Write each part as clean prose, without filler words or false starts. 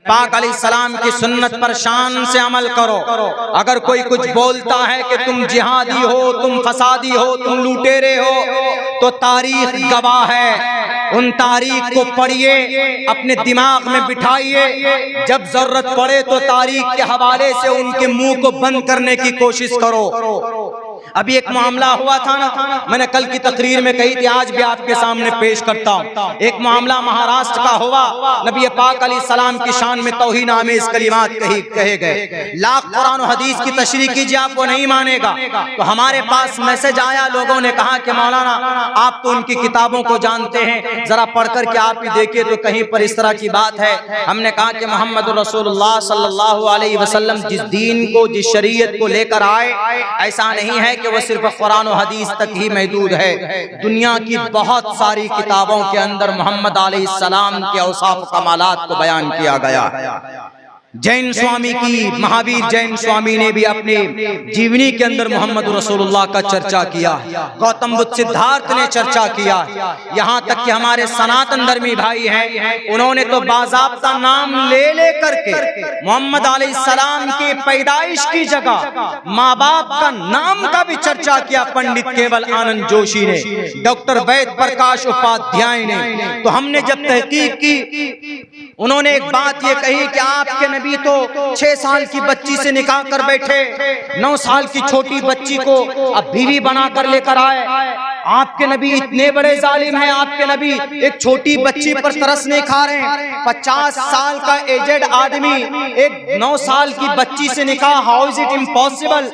पाक अलैहिस्सलाम की सुन्नत पर शान से अमल करो। अगर कोई कुछ बोलता है कि तुम जिहादी हो, तुम फसादी हो, तुम लुटेरे हो, तो तारीख गवाह है। उन तारीख को पढ़िए, अपने दिमाग में बिठाइए, जब जरूरत पड़े तो तारीख के हवाले से उनके मुंह को बंद करने की कोशिश करो। अभी एक मामला हुआ था ना, मैंने कल की तकरीर में कही थी, आज भी आपके सामने पेश करता हूँ। एक मामला महाराष्ट्र का हुआ। नबी पाक अलैहिस्सलाम की शान में तौहीन आमेज कलिमात कहे गए। लाख कुरान और हदीस की तशरीह कीजिए, आपको नहीं मानेगा। तो हमारे पास मैसेज आया, लोगों ने कहा कि मौलाना आप तो उनकी किताबों को जानते हैं, जरा पढ़ कर के आप ही देखिए तो कहीं पर इस तरह की बात है। हमने कहा कि मोहम्मद रसूलुल्लाह सल्लल्लाहु अलैहि वसल्लम जिस दीन को, जिस शरीयत को लेकर आए, ऐसा नहीं है कि वो सिर्फ कुरान और हदीस तक ही महदूद है। दुनिया की बहुत सारी किताबों के अंदर मोहम्मद अलैहिस्सलाम के औसाफ कमालात को बयान किया गया। जैन स्वामी की, महावीर जैन स्वामी ने भी अपने जीवनी के अंदर मोहम्मद रसूलुल्लाह का चर्चा किया। गौतम बुद्ध सिद्धार्थ ने चर्चा किया। यहाँ तक कि हमारे सनातन धर्मी भाई हैं, उन्होंने तो बाज़ाब्ता नाम ले करके मोहम्मद अलैहिस्सलाम की पैदाइश की जगह माँ बाप का नाम का भी चर्चा किया। पंडित केवल आनंद जोशी ने, डॉक्टर वैद प्रकाश उपाध्याय ने। तो हमने जब तहकीक की, उन्होंने एक बात ये कही कि आपके नबी तो 6 साल की बच्ची से निकाह कर बैठे, 9 साल की छोटी बच्ची को अब बीवी बना कर लेकर आए। आपके नबी इतने बड़े जालिम हैं। आपके नबी एक छोटी बच्ची पर तरस नहीं खा रहे हैं। 50 साल का एजेड आदमी एक 9 साल की बच्ची से निकाह, हाउ इज इट इम्पॉसिबल?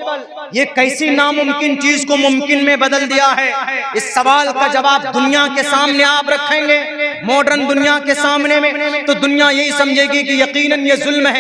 ये कैसी नामुमकिन चीज को मुमकिन में बदल दिया है? इस सवाल का जवाब दुनिया के सामने आप रखेंगे, मॉडर्न दुनिया के सामने में, तो दुनिया यही समझेगी कि यकीनन ये जुल्म है।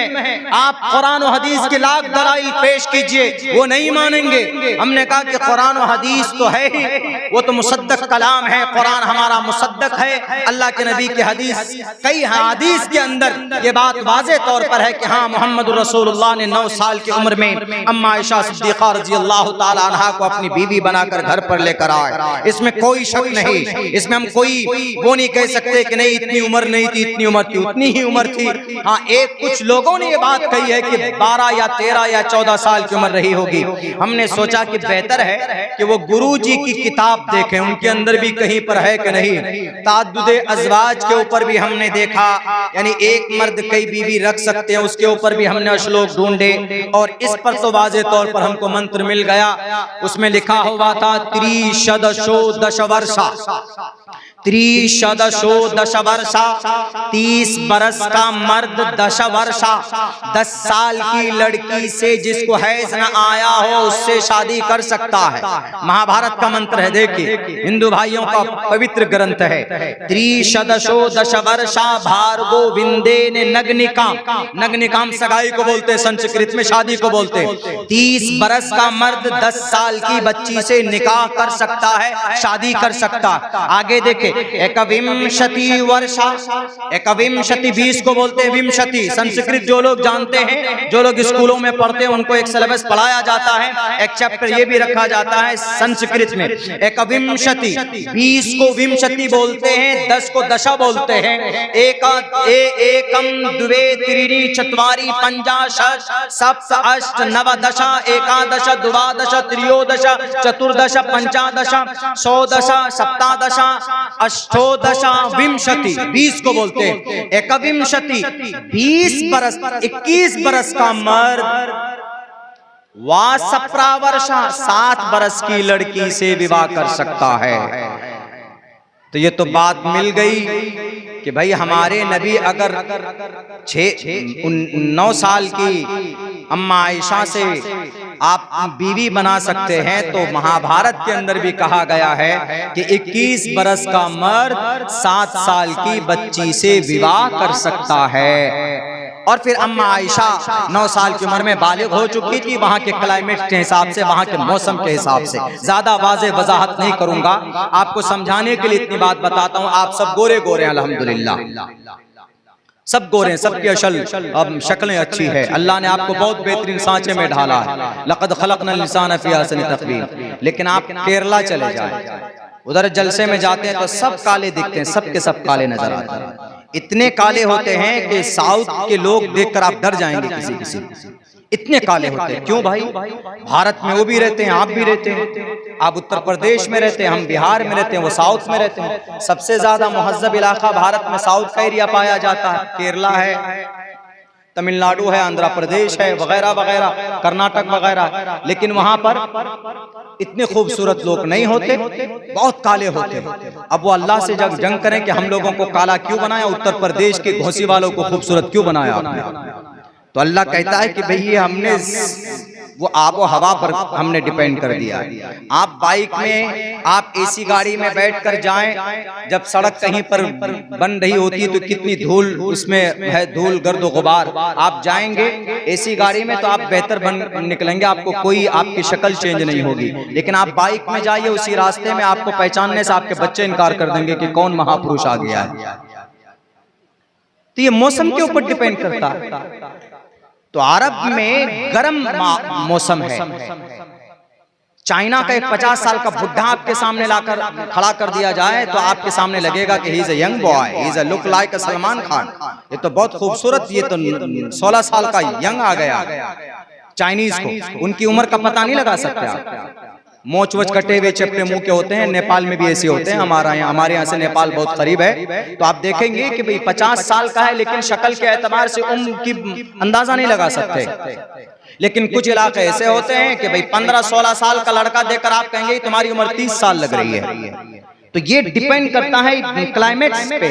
आप कुरान और हदीस के लाख दलाइल पेश कीजिए, वो नहीं मानेंगे। हमने कहा कि कुरान और हदीस तो है ही, वो तो मुसद्दक कलाम है। कुरान हमारा मुसद्दक है, अल्लाह के नबी की हदीस, कई हदीस के अंदर ये बात वाज़े तौर पर है कि हाँ, मोहम्मद रसूलुल्लाह ने 9 साल की उम्र में अम्मा आयशा सिद्दीक़ा रज़ियल्लाहु ताला अन्हा को अपनी बीवी बनाकर घर पर लेकर आए। इसमें कोई शक नहीं, इसमें हम कोई वो नहीं कह सकते कि नहीं इतनी उम्र नहीं थी, इतनी उम्र थी, उतनी ही उम्र थी। हाँ, एक कुछ लोगों ने ये बात कही है कि 12 या 13 या 14 साल की उम्र रही होगी। हमने सोचा कि बेहतर है कि वो गुरुजी की किताब देखें, उनके अंदर भी कहीं पर है कि नहीं। ताद्दुदे अज़वाज के ऊपर भी हमने देखा, यानी एक मर्द कई बीवी रख सकते हैं, उसके ऊपर भी हमने श्लोक ढूंढे और इस पर तो वाज़े तौर पर हमको मंत्र मिल गया। उसमें लिखा हुआ था त्रिशदशो दशवर्षा, त्रिशदशो दशवर्षा, 30 बरस का मर्द, 10 वर्षा, 10 साल की लड़की से जिसको हैज न आया हो उससे शादी कर सकता है। महाभारत का मंत्र है, देखिए, हिंदू भाइयों का पवित्र ग्रंथ है। त्रिशदशो दशवर्षा भार्गो विंदेन नग्निकाम, नग्निकाम सगाई को बोलते हैं, संस्कृत में शादी को बोलते हैं। 30 बरस का मर्द 10 साल की बच्ची से निकाह कर सकता है, शादी कर सकता। आगे देखे, एकविंशति वर्षा, एकविंशति 20 को बोलते हैं विंशति। संस्कृत जो लोग जानते हैं, जो लोग स्कूलों में पढ़ते हैं, उनको एक सिलेबस पढ़ाया जाता है, एक चैप्टर ये भी रखा जाता है संस्कृत में। एकविंशति, 20 को विंशति बोलते हैं, 10 को दशा बोलते हैं। एकम द्वे त्रीणि चत्वारि पंचाशत् सप्त अष्ट नवदश एकादश द्वादश त्रयोदश चतुर्दश पंचादश षोडश सप्तादश अष्टोदशा विंशति, 20 को बोलते हैं। एकविंशति, 20 बरस, 21 बरस का मर्द, वा सप्रावर्षा, 7 बरस की लड़की से विवाह कर सकता है। तो ये तो बात मिल गई कि भाई हमारे नबी अगर 9 साल की अम्मा आयशा से आप बीवी बना सकते हैं, तो महाभारत के अंदर भी कहा गया है कि 21 बरस का मर्द 7 साल की बच्ची से विवाह कर सकता है। और फिर अम्मा आयशा 9 साल की उम्र में बालिग हो चुकी थी, वहां के क्लाइमेट के हिसाब से, वहां के मौसम के हिसाब से। ज्यादा वाज़े वजाहत नहीं करूंगा, आपको समझाने के लिए इतनी बात बताता हूं। आप सब गोरे गोरे हैं अल्हम्दुलिल्लाह, सब गोरे हैं, सबकी असल शक्लें अच्छी है। अल्लाह ने आपको बहुत बेहतरीन सांचे में ढाला है। लक़द ख़लक़नल इंसान फ़ी अहसनि तक़वीम। लेकिन आप केरला चले जाएं, उधर जलसे में जाते हैं तो सब काले दिखते हैं, सब के सब काले नजर आते हैं। इतने काले होते हैं कि साउथ के लोग देखकर आप डर जाएंगे किसी किसी। इतने काले होते हैं। क्यों भाई? भारत में वो भी रहते हैं, आप भी रहते हैं। आप उत्तर प्रदेश में रहते हैं, हम बिहार में रहते हैं, वो साउथ में रहते हैं। सबसे ज्यादा मुहज्जब इलाका भारत में साउथ का एरिया पाया जाता है। केरला है, तमिलनाडु है, आंध्र प्रदेश है, वगैरह वगैरह, कर्नाटक वगैरह। लेकिन वहां पर इतने खूबसूरत लोग नहीं होते, बहुत काले होते हैं। अब वो अल्लाह से जब जंग करें कि हम लोगों को काला क्यों बनाया, उत्तर प्रदेश के घोसी वालों को खूबसूरत क्यों बनाया आपने? तो अल्लाह कहता है कि भाई ये हमने वो आबो हवा पर हमने डिपेंड कर दिया। आप बाइक में, आप एसी गाड़ी में बैठकर जाएं, जब सड़क कहीं पर बन रही होती है तो कितनी धूल उसमें है, धूल गर्द गुबार। आप जाएंगे एसी गाड़ी में तो आप बेहतर बन निकलेंगे, आपको कोई आपकी शक्ल चेंज नहीं होगी। लेकिन आप बाइक में जाइए, उसी रास्ते में आपको पहचानने से आपके बच्चे इनकार कर देंगे कि कौन महापुरुष आ गया है। तो ये मौसम के ऊपर डिपेंड करता है। तो अरब में गर्म मौसम है। चाइना का एक 50 साल का बुढ़ा आपके सामने लाकर खड़ा कर दिया जाए तो आपके सामने लगेगा कि he is a young boy, he is a look like अ सलमान खान। ये तो बहुत खूबसूरत, ये तो 16 साल का यंग आ गया। चाइनीज को उनकी उम्र का पता नहीं लगा सकते आप। मोच वोच कटे हुए चपटे मुंह के होते हैं। नेपाल में भी ऐसे होते हैं। हमारे यहाँ से नेपाल बहुत करीब है। तो आप देखेंगे कि भाई 50 साल का है, लेकिन शक्ल के एतबार से उम्र की अंदाजा नहीं लगा सकते। लेकिन कुछ इलाके ऐसे होते हैं कि भाई 15-16 साल का लड़का देखकर आप कहेंगे तुम्हारी उम्र 30 साल लग रही है। तो ये डिपेंड करता है क्लाइमेट पे,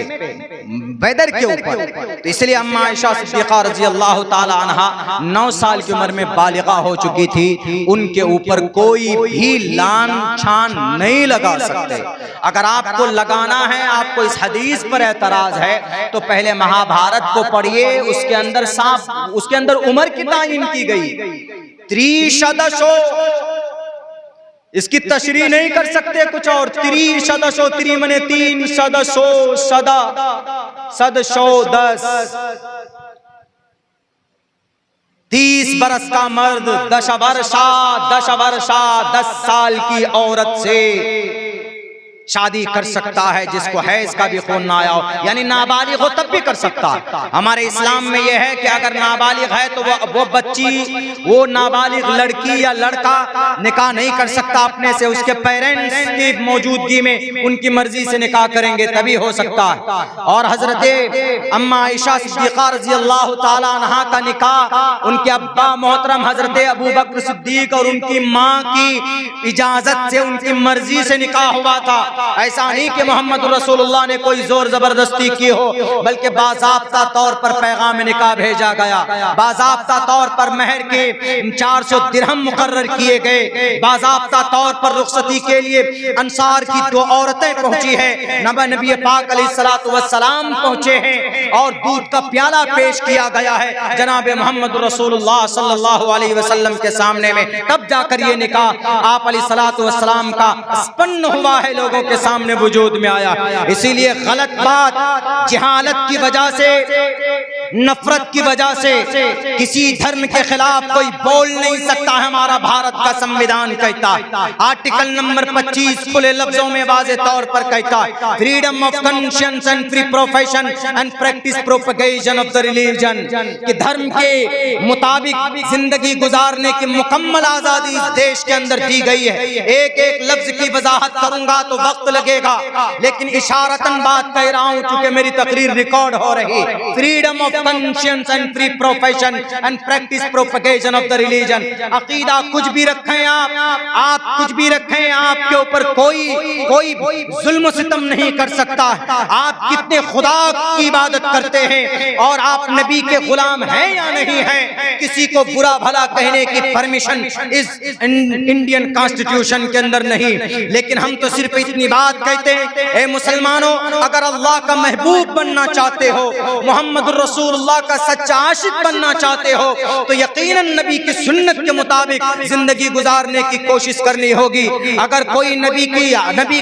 वेदर के ऊपर। तो इसलिए अम्मा आयशा सिद्दीक़ा रज़ी अल्लाह ताला अन्हा 9 साल की उम्र में बालिगा हो चुकी थी। उनके ऊपर कोई भी लान छान नहीं लगा सकते। अगर आपको लगाना है, आपको इस हदीस पर एतराज है, तो पहले महाभारत को पढ़िए। उसके अंदर साफ, उसके अंदर उम्र की तायीन की गई। त्रिशदशो, इसकी तशरीह नहीं कर सकते कुछ और। त्रिशदशो, त्रि मने 3, सदशो सदा, सदशो 10। 30 बरस का मर्द 10 वर्षा 10 साल की औरत से शादी कर सकता है, जिसको हैज का भी खून ना आया हो, यानी नाबालिग हो तब भी कर सकता है। हमारे इस्लाम में यह है कि अगर नाबालिग है तो वो बच्ची, वो नाबालिग लड़की या लड़का निकाह नहीं कर सकता अपने से, उसके पेरेंट्स की मौजूदगी में उनकी मर्जी से निकाह करेंगे तभी हो सकता है। और हजरत अम्मा आयशा सिद्दीक़ा रज़ी अल्लाह ताला अन्हा का निकाह उनके अब्बा मोहतरम हजरत अबू बकर सिद्दीक और उनकी माँ की इजाजत से, उनकी मर्जी से निकाह हुआ था। ऐसा नहीं कि मोहम्मद रसूलुल्लाह ने कोई जोर जबरदस्ती की हो, बल्कि बाज़ाब्ता तौर पर पैगाम निकाह भेजा गया। बाज़ाब्ता तौर पर महर के 400 दिरहम मुकर्रर किए गए। बाज़ाब्ता तौर पर रुखसती के लिए अंसार की 2 औरतें पहुंची है, नबी पाक अलैहिस्सलातु वस्सलाम पहुंचे हैं और दूध का प्याला पेश किया गया है जनाब मोहम्मद रसूलुल्लाह सल्लल्लाहु अलैहि वसल्लम के सामने में। तब जाकर ये निकाह आप अलैहिस्सलातु वस्सलाम का स्पन्न हुआ है, लोगों के सामने वजूद में आया। इसीलिए गलत बात, जहालत की वजह से, नफरत की वजह से किसी धर्म के खिलाफ कोई बोल नहीं सकता। हमारा भारत का संविधान कहता है, आर्टिकल नंबर 25 खुले लफ्जों में वाज़े तौर पर कहता है, freedom of conscience and free profession and practice propagation of the religion, कि धर्म के मुताबिक जिंदगी गुजारने की मुकम्मल आजादी इस देश के अंदर दी गई है। एक एक लफ्ज की वजाहत करूंगा तो वक्त लगेगा, लेकिन इशारतन बात कह रहा हूं चूंकि मेरी तकरीर रिकॉर्ड हो रही। Freedom of conscience and free profession and practice propagation of the religion. अकीदा कुछ भी रखें आप कुछ भी रखें, आपके ऊपर कोई जुल्म सितम नहीं कर सकता। आप कितने खुदा की इबादत करते हैं और आप नबी के गुलाम हैं या नहीं हैं, किसी को बुरा भला कहने की परमिशन इस इंडियन कॉन्स्टिट्यूशन के अंदर नहीं। लेकिन हम तो सिर्फ इतनी बात कहते हैं, ए मुसलमानों, अगर अल्लाह का महबूब बनना चाहते हो, मोहम्मद रसूलुल्लाह का सच्चा आशिक बनना चाहते हो, तो यकीनन नबी की सुन्नत के मुताबिक जिंदगी गुजारने की कोशिश करनी होगी। अगर कोई नबी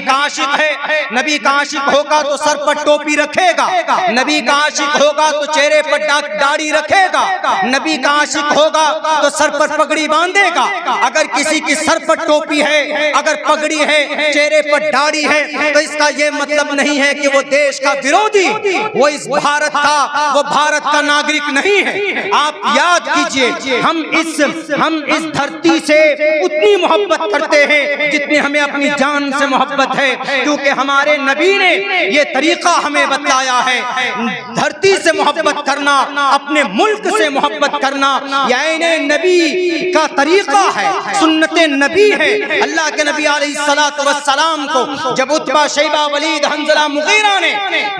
का आशिक है, नबी का आशिक होगा तो सर पर टोपी रखेगा, नबी का आशिक होगा तो चेहरे पर दाढ़ी रखेगा, नबी का आशिक होगा तो सर पर पगड़ी बांधेगा। अगर किसी की सर पर टोपी है, अगर पगड़ी है, चेहरे पर दाढ़ी है तो इसका ये मतलब नहीं है कि वो देश का विरोधी, वो इस भारत का, वो भारत का नागरिक नहीं है। आप याद कीजिए, हम इस धरती से उतनी मोहब्बत करते हैं जितनी हमें अपनी जान से मोहब्बत है, क्योंकि हमारे नबी ने ये तरीका हमें बतलाया है। धरती से मोहब्बत करना, अपने मुल्क से मोहब्बत करना, यानी नबी का तरीका है, सुन्नत नबी है। अल्लाह के नबी अलैहिस्सलातु वस्सलाम को जब उतबा, शैबा, वलीद, हंज़ला, मुगीरा ने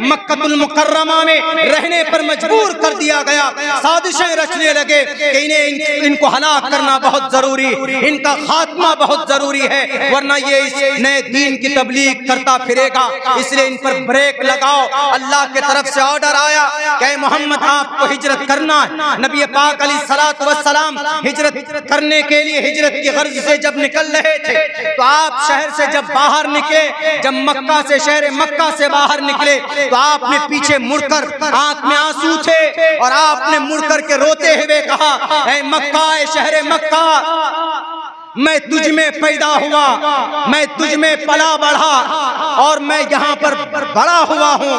मक्कतुल मुकर्रमा में रहने पर मजबूर कर दिया गया, साजिशें रचने लगे कि इनको हलाक करना बहुत जरूरी, इनका खात्मा बहुत जरूरी है, वरना ये इस नए दीन की तबलीग करता फिरेगा, इसलिए इन पर ब्रेक लगाओ। अल्लाह के तरफ से ऑर्डर आया कि मोहम्मद आपको हिजरत करना है। नबी पाक अलैहिस्सलातु वस्सलाम हिजरत करने के लिए हिजरत की गर्ज से जब निकल रहे थे तो आप शहर से जब बाहर निकले, जब मक्का से, शहर मक्का से बाहर निकले तो आपने पीछे मुड़कर, आंख में आंसू थे और आपने मुड़कर के रोते हुए कहा, ऐ मक्का, ऐ शहर मक्का, मैं तुझ में पैदा हुआ, मैं तुझ में पला बढ़ा और मैं यहाँ पर बड़ा हुआ हूँ।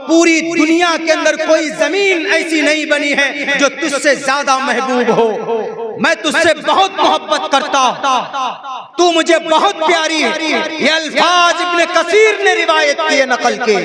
पूरी दुनिया के अंदर कोई जमीन ऐसी नहीं बनी है जो तुझसे ज्यादा महबूब हो। मैं तुझसे बहुत मोहब्बत करता हूँ, तू मुझे बहुत प्यारी है। ये अल्फाज इब्ने कसीर ने रिवायत किए, नकल के,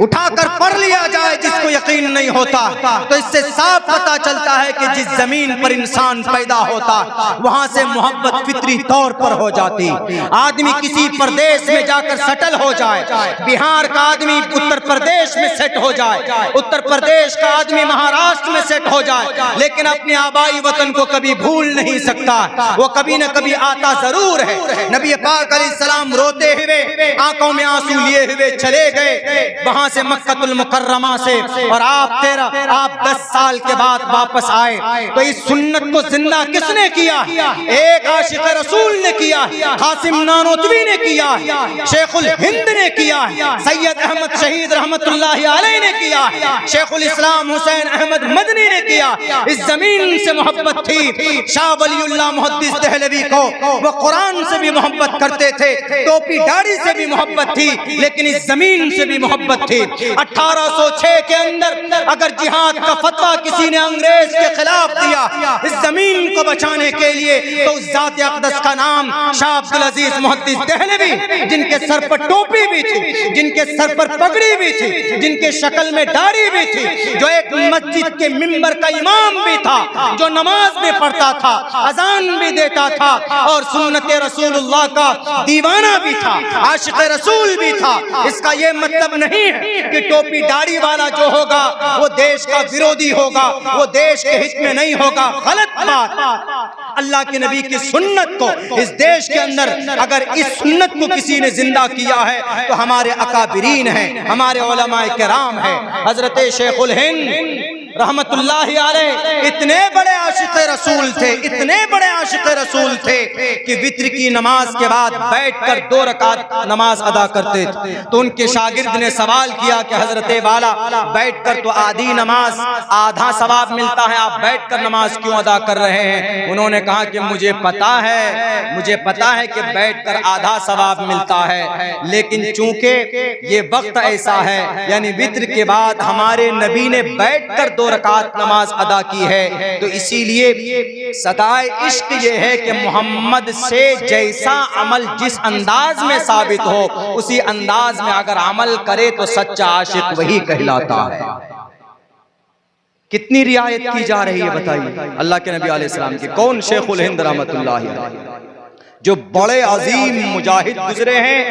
उठाकर पढ़ लिया जाए जिसको यकीन नहीं होता तो इससे साफ पता चलता है कि जिस जमीन पर इंसान पैदा होता वहां से मोहब्बत फितरी तौर पर हो जाती। आदमी किसी प्रदेश में जाकर सेटल हो जाए, बिहार का आदमी उत्तर प्रदेश में सेट हो जाए, उत्तर प्रदेश का आदमी महाराष्ट्र में सेट हो जाए, लेकिन अपने आबाई वतन को कभी भूल नहीं सकता, वो कभी न कभी आता जरूर है। नबी पाक अलैहिस्सलाम रोते हुए, आंखों में आंसू लिए हुए चले गए वहां से मक्कतुल मुकर्रमा से, और आप 10 साल के बाद वापस आए। तो इस सुन्नत को जिंदा किसने किया? एक आशिक रसूल ने किया, कासिम नानोतवी ने किया, शेखुल हिंद ने किया, सैयद अहमद शहीद रहमतुल्लाहि अलैह ने किया, शेखुल इस्लाम हुसैन अहमद मदनी ने किया। इस जमीन से मोहब्बत थी। शाह वलीउल्लाह मुहद्दिस देहलवी को वो कुरान से भी मोहब्बत करते थे, टोपी दाढ़ी से भी मोहब्बत थी, लेकिन इस जमीन से भी मोहब्बत थी। 1806 के अंदर अगर जिहाद का फतवा किसी ने अंग्रेज के खिलाफ दिया इस जमीन को बचाने के लिए, तो उस जात अक़दस का नाम शाह अब्दुल अजीज मुहद्दिस देहलवी, जिनके सर पर टोपी भी थी, जिनके सर पर पगड़ी भी थी, जिनके शक्ल में दाढ़ी भी थी, जो एक मस्जिद के मिंबर का इमाम भी था, जो नमाज में पढ़ता था, अजान भी देता था और सुन्नत रसूलुल्लाह का दीवाना भी था, आशिक रसूल भी था। इसका ये मतलब नहीं है कि टोपी दाढ़ी वाला जो होगा वो देश का विरोधी होगा, वो देश के हित में नहीं होगा। गलत बात। अल्लाह के नबी की सुन्नत को इस देश के अंदर अगर इस सुन्नत को किसी ने जिंदा किया है तो हमारे अकाबिरीन हैं, हमारे उलमाए किराम हैं। हजरत शेखुल हिंद रहमतुल्लाहि अलैह इतने बड़े आशिक रसूल थे, इतने बड़े आशिक रसूल थे कि वित्र की नमाज के बाद बैठकर 2 रकात नमाज अदा करते थे। तो उनके शागिर्द ने सवाल किया कि हजरत वाला, बैठकर तो आधी नमाज आधा सवाब मिलता है, आप बैठकर नमाज क्यों अदा कर रहे हैं? उन्होंने कहा कि मुझे पता है कि बैठकर आधा सवाब मिलता है, लेकिन चूंकि ये वक्त ऐसा है, यानी वित्र के बाद हमारे नबी ने बैठकर 2 रकात नमाज अदा की है, तो इसीलिए सदाए इश्क ये है कि मोहम्मद से जैसा अमल जिस अंदाज में साबित हो उसी अंदाज में अगर अमल करे तो सच्चा आशिक वही कहलाता है। कितनी रियायत की जा रही है बताइए अल्लाह के नबी अलैहिस्सलाम की। कौन? शेखुल हिंद रहमतुल्लाहि अलैह, जो बड़े अजीम मुजाहिद गुजरे हैं,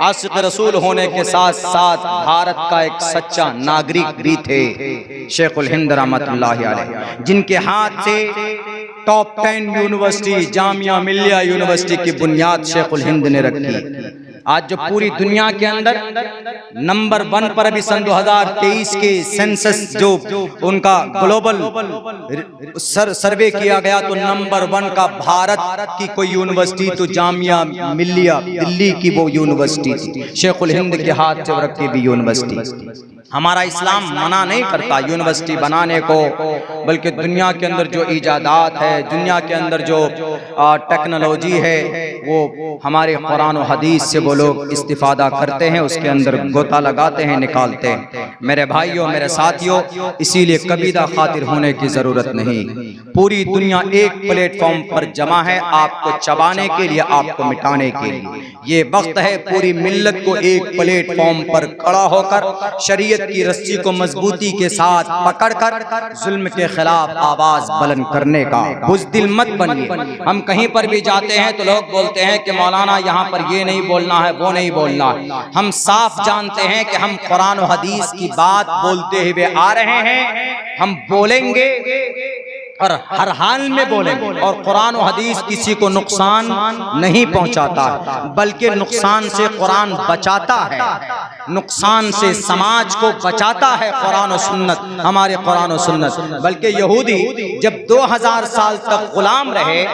आशिक रसूल होने के साथ साथ भारत का एक सच्चा नागरिक भी थे। शेखुल हिंद रहमतुल्लाहि अलैह, जिनके हाथ से top 10 university, Jamia Millia university की बुनियाद शेखुल हिंद ने रखी। आज जो पूरी दुनिया के अंदर नंबर 1 पर अभी सन 2023 के सेंसस जो उनका ग्लोबल सर्वे किया गया तो नंबर 1 का भारत की कोई यूनिवर्सिटी तो जामिया मिल्लिया दिल्ली की वो यूनिवर्सिटी थी, शेखुल हिंद के हाथ से रखी भी यूनिवर्सिटी। हमारा इस्लाम मना नहीं करता यूनिवर्सिटी बनाने को, बल्कि दुनिया के अंदर जो इजादात है, दुनिया के अंदर जो टेक्नोलॉजी है, वो हमारे कुरान और हदीस से वो लोग इस्तिफादा करते हैं, उसके अंदर गोता लगाते हैं, निकालते हैं। मेरे भाइयों, मेरे साथियों, इसीलिए कबीदा खातिर होने की जरूरत नहीं। पूरी दुनिया एक प्लेटफॉर्म पर जमा है, आपको चबाने के लिए, आपको मिटाने के लिए। ये वक्त है पूरी मिल्लत को एक प्लेटफॉर्म पर खड़ा होकर शरीयत की रस्सी को मजबूती के साथ पकड़कर जुल्म के खिलाफ आवाज बुलंद करने का। बुज़दिल मत बनिए। हम कहीं पर भी जाते हैं तो लोग बोलते हैं कि मौलाना यहाँ पर ये नहीं बोलना है, वो नहीं बोलना है। हम साफ जानते हैं कि हम कुरान और हदीस की बात बोलते हुए आ रहे हैं, हम बोलेंगे और हर हाल में बोलेंगे। और कुरान और हदीस किसी को नुकसान नहीं पहुंचाता है, बल्कि नुकसान से कुरान बचाता है, नुकसान से समाज को बचाता है कुरान और सुन्नत, हमारे कुरान और सुन्नत। बल्कि यहूदी जब 2000 साल तक गुलाम रहे,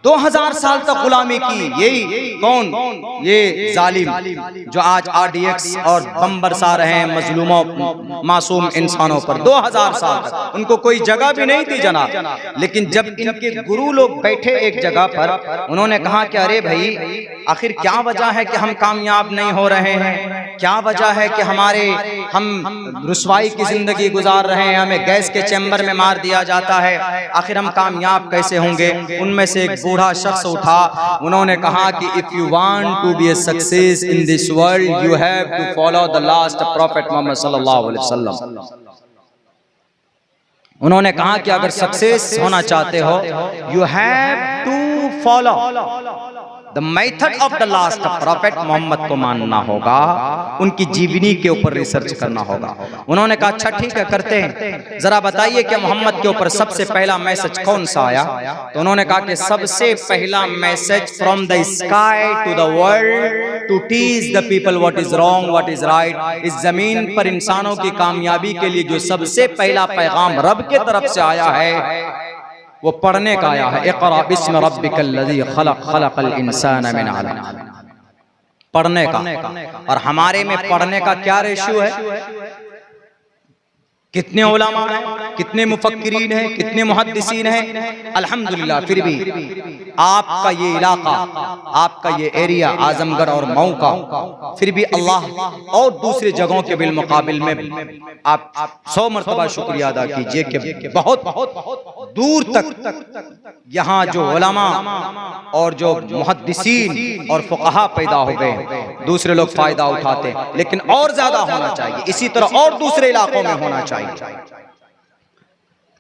2000 साल तक गुलामी की, यही कौन, ये जालिम जो आज RDX और बम बरसा रहे हैं मजलूमों, मासूम इंसानों पर। 2000 साल तक उनको कोई जगह भी नहीं थी जनाब। लेकिन जब इनके गुरु लोग बैठे एक जगह पर, उन्होंने कहा कि अरे भाई, आखिर क्या वजह है कि हम कामयाब नहीं हो रहे हैं, क्या वजह है कि हम रुसवाई की जिंदगी गुजार रहे हैं, हमें गैस के चैम्बर में मार दिया जाता है, आखिर हम कामयाब कैसे होंगे। उनमें से एक बूढ़ा शख्स उठा, उन्होंने कहा कि if you want to be a success in this world you have to follow the last prophet Muhammad सल्लल्लाहु अलैहि वसल्लम। उन्होंने कहा कि अगर सक्सेस होना चाहते हो, you have to follow the method of the last prophet, Muhammad को मानना होगा, उनकी जीवनी के ऊपर रिसर्च करना होगा। उन्होंने कहा अच्छा ठीक है, करते हैं, जरा बताइए कि मोहम्मद के ऊपर सबसे पहला मैसेज कौन सा आया। तो उन्होंने कहा कि सबसे पहला message from the sky to the world to teach the people what is wrong what is right. इस जमीन पर इंसानों की कामयाबी के लिए जो सबसे पहला पैगाम रब के तरफ से आया है, वो पढ़ने का आया है। इक़रा बिस्मि रब्बिकल लज़ी खलक़ खलक़ल इंसान मिन अलक़, पढ़ने का। और हमारे में पढ़ने का क्या रेशियो है? कितने उलमा हैं, कितने मुफक्किरीन हैं, कितने मुहद्दिसीन हैं। अल्हम्दुलिल्लाह फिर भी आपका ये इलाका, आपका ये एरिया आजमगढ़ और मऊ का, फिर भी अल्लाह और दूसरे जगहों के बिलमुकाबिल में आप 100 मरतबा शुक्रिया अदा कीजिए कि बहुत दूर तक यहाँ जो उलमा और जो मुहद्दिसीन और फुक़हा पैदा हो गए, दूसरे लोग फायदा उठाते हैं। लेकिन और ज्यादा होना चाहिए, इसी तरह और दूसरे इलाकों में होना चाहिए,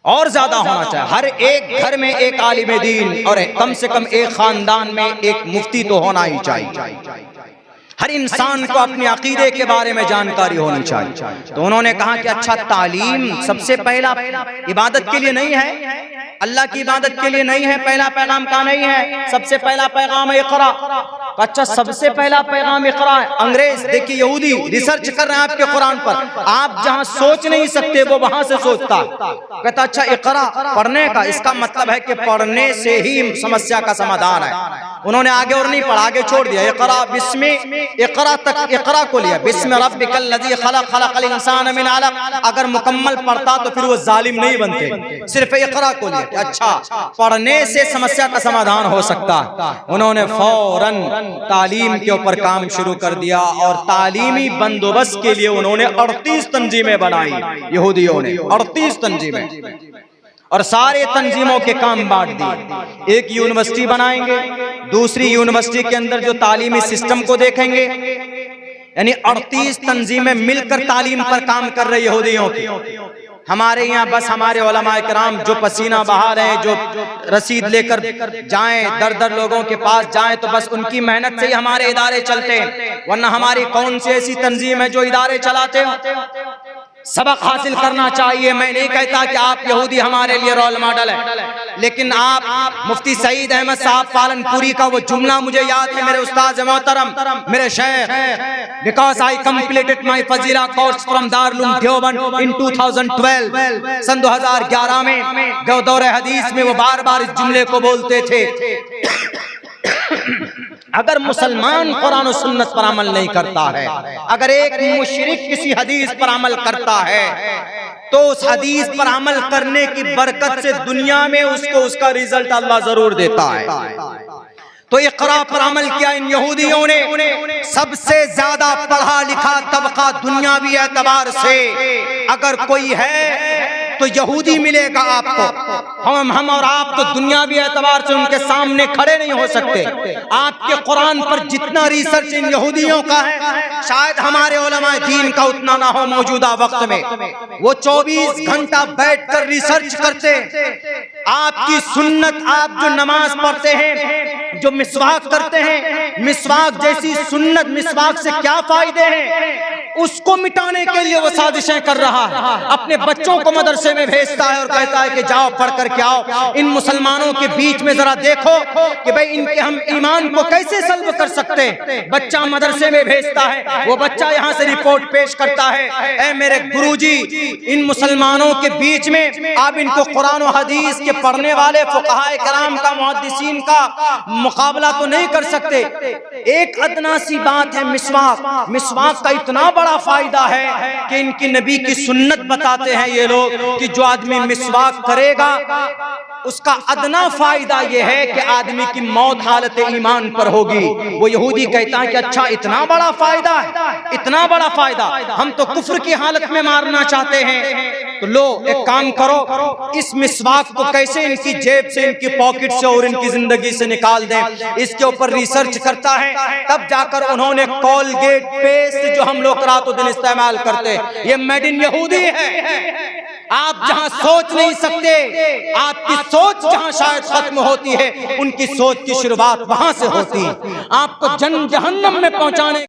और ज्यादा होना चाहिए। हर एक घर में एक आलिम दीन और कम से कम एक खानदान में एक मुफ्ती तो होना ही चाहिए। हर इंसान को अपने अकीदे के बारे में जानकारी होनी चाहिए। तो उन्होंने कहा कि अच्छा, तालीम सबसे पहला इबादत के लिए नहीं है, अल्लाह की इबादत के लिए नहीं है, पहला पैगाम का नहीं है, सबसे पहला पैगाम है इक़रा। अच्छा, सबसे पहला पैगाम इक़रा है। अंग्रेज देखिए, यहूदी रिसर्च कर रहे हैं आपके कुरान पर, आप जहां सोच नहीं सकते वो वहां से सोचता, कहता अच्छा इक़रा, पढ़ने का, इसका मतलब है कि पढ़ने से ही समस्या का समाधान है। उन्होंने आगे और नहीं पढ़ा, आगे छोड़ दिया। इक़रा बिस्मि, इक़रा तक इक़रा को लिया, बिस्मि रब्बिकल लज़ी खलक़ खलक़ल इंसान मिन अलक़। अगर मुकम्मल पढ़ता तो फिर वो जालिम नहीं बनते, सिर्फ इक़रा को लिया। अच्छा, पढ़ने से समस्या का समाधान हो सकता है। उन्होंने फौरन तालीम के ऊपर काम शुरू कर दिया और तालीमी बंदोबस्त के लिए उन्होंने 38 तंजीमें बनाई, यहूदियों ने 38 तंजीमें, और सारे तंजीमों के काम बांट दिए। एक यूनिवर्सिटी बनाएंगे, दूसरी यूनिवर्सिटी के अंदर जो तालीमी सिस्टम को देखेंगे, यानी 38 तंजीमें मिलकर तालीम पर काम कर रही यहूदियों की। हमारे यहाँ बस हमारे उलमा इकराम जो पसीना बहा रहे हैं, जो रसीद लेकर जाएं, दर दर लोगों के पास जाएं, तो बस उनकी मेहनत से ही हमारे इदारे चलते हैं। वरना हमारी कौन सी ऐसी तंजीम है जो इदारे चलाते हैं? सबक हासिल करना चाहिए। मैं नहीं कहता कि आप यहूदी हमारे लिए रोल मॉडल है, लेकिन आप मुफ्ती सईद अहमद साहब पालनपुरी का वो जुमला मुझे याद है, मेरे उस्ताद मोहतरम, मेरे शेख, because I completed my Fazila course from Darul Deoband in 2012, सन 2011 में दौरे हदीस में वो बार बार इस जुमले को बोलते थे। अगर मुसलमान कुरान और सुन्नत पर अमल नहीं करता है, अगर एक मुशरिक किसी हदीस पर अमल करता है, तो उस हदीस पर अमल करने की बरकत से दुनिया में उसको उसका रिजल्ट अल्लाह जरूर देता है। तो इक़रा पर अमल किया इन यहूदियों ने। सबसे ज्यादा पढ़ा लिखा तबका दुनियावी एतबार से अगर कोई है तो यहूदी मिलेगा आपको। हम और आप तो दुनियावी एतबार से उनके सामने खड़े नहीं हो सकते। आपके कुरान पर जितना रिसर्च इन यहूदियों का है शायद हमारे उलमाए दीन का उतना ना हो मौजूदा वक्त में। वो 24 घंटा बैठकर रिसर्च करते। आपकी सुन्नत, आप जो नमाज पढ़ते हैं, जो मिसवाक करते हैं, मिसवाक जैसी सुन्नत, मिसवाक से क्या फायदे हैं, उसको मिटाने के लिए वो साजिशें कर रहा है। अपने बच्चों को मदरसे में भेजता है और कहता है कि जाओ पढ़ कर के आओ। इन मुसलमानों के बीच में जरा देखो कि भाई इनके हम ईमान को कैसे सल्ब कर सकते हैं। बच्चा मदरसे में भेजता है, वो बच्चा यहाँ से रिपोर्ट पेश करता है, ऐ मेरे गुरुजी, इन मुसलमानों के बीच में आप इनको कुरान और हदीस के पढ़ने वाले फुक़हाए कराम का, मुहद्दिसीन का मुकाबला तो नहीं कर सकते। एक अदना सी बात है मिसवाक। मिसवाक का इतना बड़ा फायदा है कि इनकी नबी की सुन्नत बताते हैं ये लोग कि जो आदमी मिसवाक करेगा उसका अदना फायदा यह है कि आदमी की मौत हालत ईमान पर होगी। वो यहूदी कहता है कि अच्छा इतना बड़ा फायदा है, इतना बड़ा फायदा, हम तो कुफ्र की हालत में मारना चाहते हैं। तो लो एक काम करो, इस मिसवाक को कैसे इनकी जेब से, इनकी पॉकेट से और इनकी जिंदगी से निकाल दें, इसके ऊपर रिसर्च करता है। तब जाकर उन्होंने कोलगेट पेस्ट जो हम लोग रातों दिन इस्तेमाल करते हैं, ये मेड इन यहूदी है। आप जहां सोच नहीं सकते, आपकी सोच जहां शायद खत्म होती है, उनकी सोच की शुरुआत वहां से होती है। आपको जहन्नम में पहुंचाने